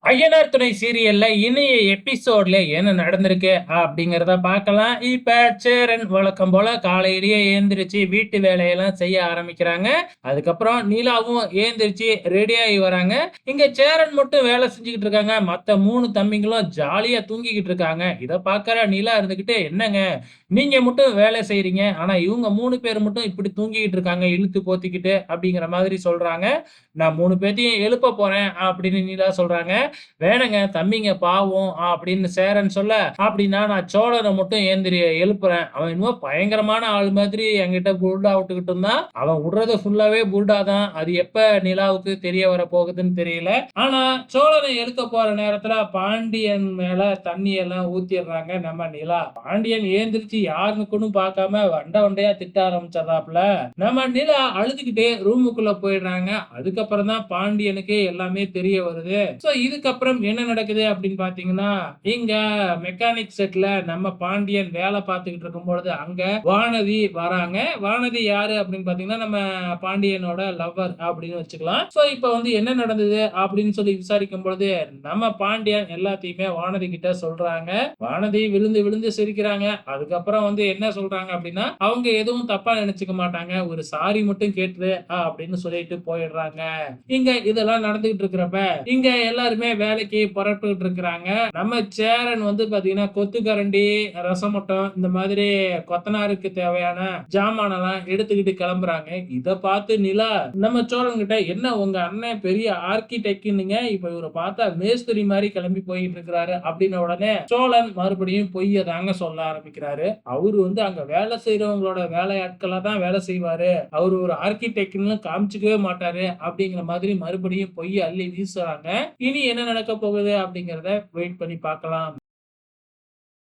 ஐயனார் துணை சீரியல்ல இணைய எபிசோட்ல என்ன நடந்திருக்கு அப்படிங்கிறத பார்க்கலாம். இப்ப சேரன் வழக்கம் போல காலையிலேயே எழுந்திருச்சு வீட்டு வேலையெல்லாம் செய்ய ஆரம்பிக்கிறாங்க. அதுக்கப்புறம் நிலாவும் எழுந்திருச்சு ரெடியாகி வராங்க. இங்க சேரன் மட்டும் வேலை செஞ்சுக்கிட்டு இருக்காங்க. மத்த 3 தம்பிங்களும் ஜாலியா தூங்கிக்கிட்டு இருக்காங்க. இத பார்க்குற நிலா இருந்துகிட்டு, "என்னங்க நீங்க மட்டும் வேலை செய்றீங்க. ஆனா இவங்க 3 பேர் மட்டும் இப்படி தூங்கிக்கிட்டு இருக்காங்க இழுத்து போத்திக்கிட்டு" அப்படிங்கிற மாதிரி சொல்றாங்க. "நான் 3 பேத்தையும் எழுப்ப போறேன்" அப்படின்னு நிலா சொல்றாங்க. வேணாங்க தம்பிங்க பாவம் அப்படின்னு சேரன் சொல்ல, அப்படின்னா நான் சோழன மட்டும் எழுப்புறேன். அவன் என்னமோ பயங்கரமான ஆள் மாதிரி என்கிட்ட புல்டா விட்டுக்கிட்டு இருந்தான். அவன் விடுறது ஃபுல்லாவே புல்டா தான். அது எப்ப நிலாவுக்கு தெரிய வர போகுதுன்னு தெரியல. ஆனா சோழனை எழுக்க போற நேரத்துல பாண்டியன் மேல தண்ணி எல்லாம் ஊத்திடுறாங்க நம்ம நிலா. பாண்டியன் ஏந்திரிச்சு யாருக்குன்னு பார்க்காம வண்ட வண்டையா திட்ட ஆரம்பிச்சிடறாப்புல. நம்ம நிலா அழுதுகிட்டே ரூமுக்குள்ள போயிடுறாங்க. அதுக்கப்புறம் தான் பாண்டியனுக்கு எல்லாமே தெரிய வருது. சோ இதுக்கப்புறம் என்ன நடக்குது அப்படின்னு பாத்தீங்கன்னா, இங்க மெக்கானிக் செட்ல நம்ம பாண்டியன் வேலை பார்த்துக்கிட்டு இருக்கும்பொழுது அங்க வானதி வராங்க. வானதி யாரு அப்படின்னு பாத்தீங்கன்னா, நம்ம பாண்டியனோட லவ்வர் அப்படின்னு வச்சுக்கலாம். சோ இப்ப வந்து என்ன நடந்தது அப்படின்னு சொல்லி விசாரிக்கும் பொழுது, நம்ம பாண்டியன் எல்லாத்தையுமே வானதி கிட்ட சொல்றாங்க. வானதி விழுந்து விழுந்து சிரிக்கிறாங்க. அதுக்கப்புறம் வந்து என்ன சொல்றாங்க அப்படின்னா, அவங்க எதுவும் தப்பா நினைச்சுக்க மாட்டாங்க. ஒரு சாரி மட்டும் கேட்டுரு அப்படின்னு சொல்லிட்டு போயிடுறாங்க. இங்க இதெல்லாம் நடந்துகிட்டு இருக்கிறப்ப, இங்க எல்லாருமே வேலைக்கு புறப்பட்டுட்டு இருக்கிறாங்க. நம்ம சேரன் வந்து பாத்தீங்கன்னா, கொத்துக்கரண்டி, ரசமட்டம் இந்த மாதிரி கொத்தனாருக்கு தேவையான ஜாமானெல்லாம் எடுத்துக்கிட்டு கிளம்புறாங்க. இத பார்த்து நிலா நம்ம சோழன் கிட்ட, "என்ன உங்க அண்ணன் பெரிய ஆர்க்கிடெக்ட்னீங்க, இப்ப இவர பார்த்தா மேஸ்திரி மாரி கிளம்பி போயிட்டு இருக்கிறாரு" அப்படின்ன உடனே சோழன் மறுபடியும் பொய்ய தாங்க சொல்ல ஆரம்பிக்கிறாரு. அவரு வந்து அங்க வேலை செய்றவங்களோட வேலையாட்களா தான் வேலை செய்வாரு. அவரு ஒரு ஆர்க்கிடெக்ட்ன்னு காமிச்சுக்கவே மாட்டாரு அப்படிங்கிற மாதிரி மறுபடியும் பொய்ய அள்ளி வீசுறாங்க. இனி என்ன நடக்க போகுது அப்படிங்கிறத வெயிட் பண்ணி பார்க்கலாம்.